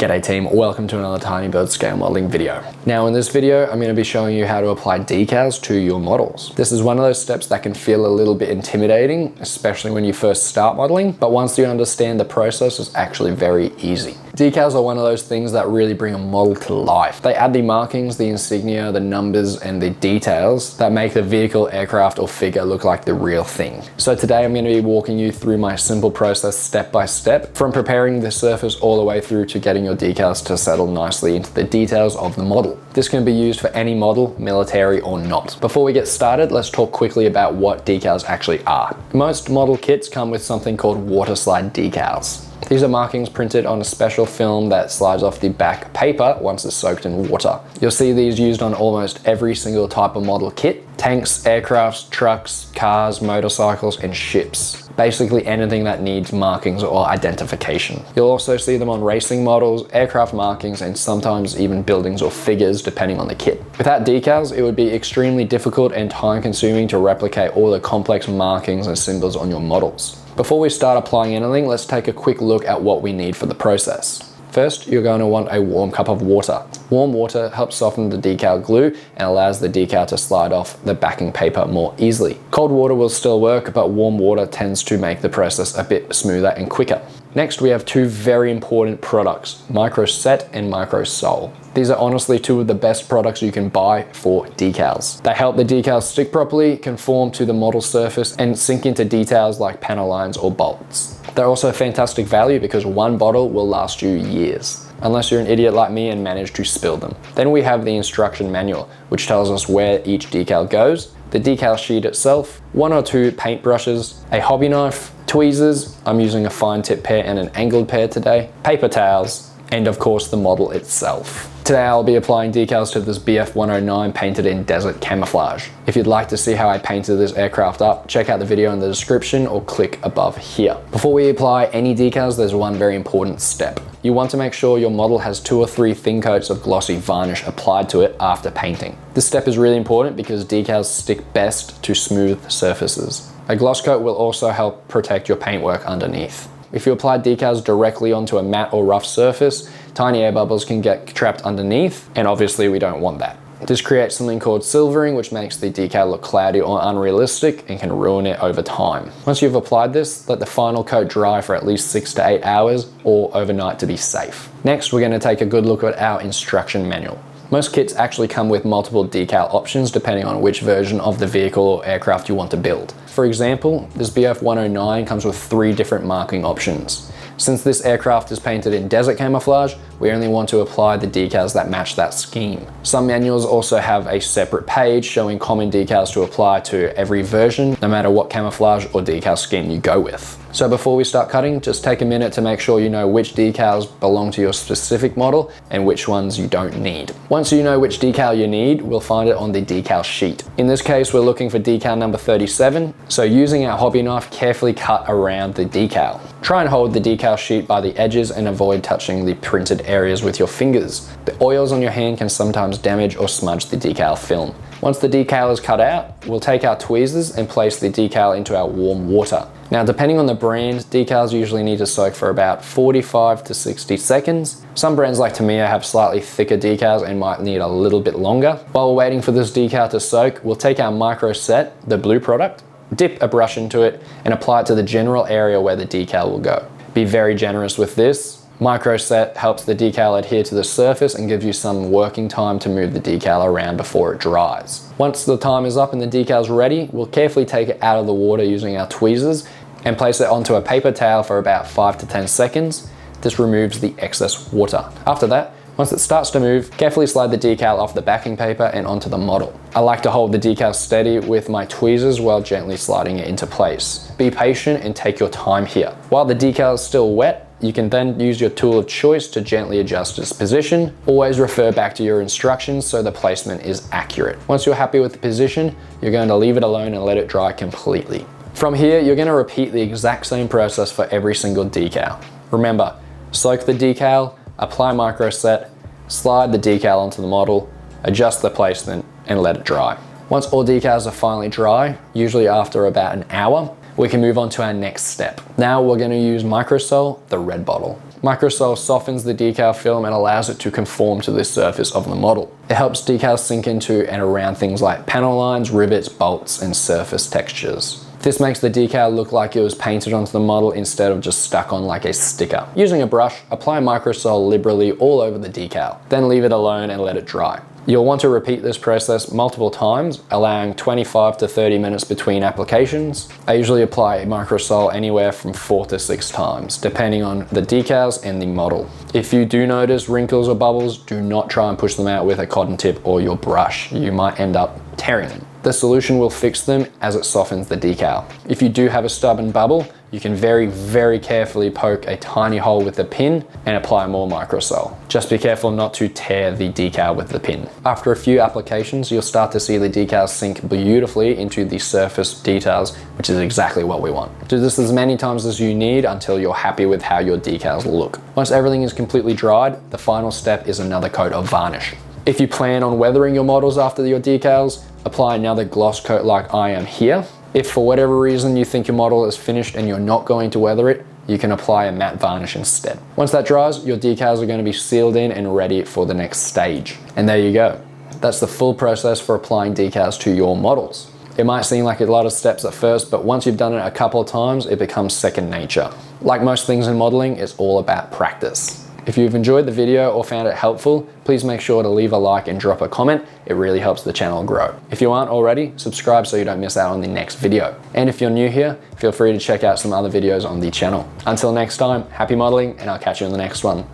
G'day team, welcome to another Tiny Bird scale modeling video. Now in this video, I'm going to be showing you how to apply decals to your models. This is one of those steps that can feel a little bit intimidating, especially when you first start modeling, but once you understand the process, it's actually very easy. Decals are one of those things that really bring a model to life. They add the markings, the insignia, the numbers, and the details that make the vehicle, aircraft, or figure look like the real thing. So today I'm going to be walking you through my simple process step by step, from preparing the surface all the way through to getting your decals to settle nicely into the details of the model. This can be used for any model, military or not. Before we get started, let's talk quickly about what decals actually are. Most model kits come with something called water slide decals. These are markings printed on a special film that slides off the back paper once it's soaked in water. You'll see these used on almost every single type of model kit: tanks, aircrafts, trucks, cars, motorcycles, and ships. Basically anything that needs markings or identification. You'll also see them on racing models, aircraft markings, and sometimes even buildings or figures depending on the kit. Without decals, it would be extremely difficult and time-consuming to replicate all the complex markings and symbols on your models. Before we start applying anything, let's take a quick look at what we need for the process. First, you're going to want a warm cup of water. Warm water helps soften the decal glue and allows the decal to slide off the backing paper more easily. Cold water will still work, but warm water tends to make the process a bit smoother and quicker. Next, we have two very important products, Micro Set and Micro Sol. These are honestly two of the best products you can buy for decals. They help the decals stick properly, conform to the model surface, and sink into details like panel lines or bolts. They're also fantastic value because one bottle will last you years, unless you're an idiot like me and manage to spill them. Then we have the instruction manual, which tells us where each decal goes, the decal sheet itself, one or two paint brushes, a hobby knife, tweezers, I'm using a fine tip pair and an angled pair today, paper towels, and of course the model itself. Today I'll be applying decals to this BF-109 painted in desert camouflage. If you'd like to see how I painted this aircraft up, check out the video in the description or click above here. Before we apply any decals, there's one very important step. You want to make sure your model has 2 or 3 thin coats of glossy varnish applied to it after painting. This step is really important because decals stick best to smooth surfaces. A gloss coat will also help protect your paintwork underneath. If you apply decals directly onto a matte or rough surface, tiny air bubbles can get trapped underneath, and obviously we don't want that. This creates something called silvering, which makes the decal look cloudy or unrealistic and can ruin it over time. Once you've applied this, let the final coat dry for at least 6 to 8 hours or overnight to be safe. Next, we're going to take a good look at our instruction manual. Most kits actually come with multiple decal options depending on which version of the vehicle or aircraft you want to build. For example, this BF-109 comes with 3 different marking options. Since this aircraft is painted in desert camouflage, we only want to apply the decals that match that scheme. Some manuals also have a separate page showing common decals to apply to every version, no matter what camouflage or decal scheme you go with. So before we start cutting, just take a minute to make sure you know which decals belong to your specific model and which ones you don't need. Once you know which decal you need, we'll find it on the decal sheet. In this case, we're looking for decal number 37, so using our hobby knife, carefully cut around the decal. Try and hold the decal sheet by the edges and avoid touching the printed areas with your fingers. The oils on your hand can sometimes damage or smudge the decal film. Once the decal is cut out, we'll take our tweezers and place the decal into our warm water. Now, depending on the brand, decals usually need to soak for about 45 to 60 seconds. Some brands like Tamiya have slightly thicker decals and might need a little bit longer. While we're waiting for this decal to soak, we'll take our Micro Set, the blue product, dip a brush into it, and apply it to the general area where the decal will go. Be very generous with this. Micro Set helps the decal adhere to the surface and gives you some working time to move the decal around before it dries. Once the time is up and the decal is ready, we'll carefully take it out of the water using our tweezers and place it onto a paper towel for about 5 to 10 seconds. This removes the excess water. After that, once it starts to move, carefully slide the decal off the backing paper and onto the model. I like to hold the decal steady with my tweezers while gently sliding it into place. Be patient and take your time here. While the decal is still wet, you can then use your tool of choice to gently adjust its position. Always refer back to your instructions so the placement is accurate. Once you're happy with the position, you're going to leave it alone and let it dry completely. From here, you're going to repeat the exact same process for every single decal. Remember, soak the decal, apply Micro Set, slide the decal onto the model, adjust the placement, and let it dry. Once all decals are finally dry, usually after about an hour, we can move on to our next step. Now we're going to use Micro Sol, the red bottle. Microsol softens the decal film and allows it to conform to the surface of the model. It helps decals sink into and around things like panel lines, rivets, bolts, and surface textures. This makes the decal look like it was painted onto the model instead of just stuck on like a sticker. Using a brush, apply Microsol liberally all over the decal, then leave it alone and let it dry. You'll want to repeat this process multiple times, allowing 25 to 30 minutes between applications. I usually apply Microsol anywhere from 4 to 6 times, depending on the decals and the model. If you do notice wrinkles or bubbles, do not try and push them out with a cotton tip or your brush. You might end up tearing them. The solution will fix them as it softens the decal. If you do have a stubborn bubble, you can very carefully poke a tiny hole with the pin and apply more Microsol. Just be careful not to tear the decal with the pin. After a few applications, you'll start to see the decals sink beautifully into the surface details, which is exactly what we want. Do this as many times as you need until you're happy with how your decals look. Once everything is completely dried, the final step is another coat of varnish. If you plan on weathering your models after your decals, apply another gloss coat like I am here. If for whatever reason you think your model is finished and you're not going to weather it, you can apply a matte varnish instead. Once that dries, your decals are going to be sealed in and ready for the next stage. And there you go. That's the full process for applying decals to your models. It might seem like a lot of steps at first, but once you've done it a couple of times, it becomes second nature. Like most things in modeling, it's all about practice. If you've enjoyed the video or found it helpful, please make sure to leave a like and drop a comment. It really helps the channel grow. If you aren't already, subscribe so you don't miss out on the next video. And if you're new here, feel free to check out some other videos on the channel. Until next time, happy modeling, and I'll catch you in the next one.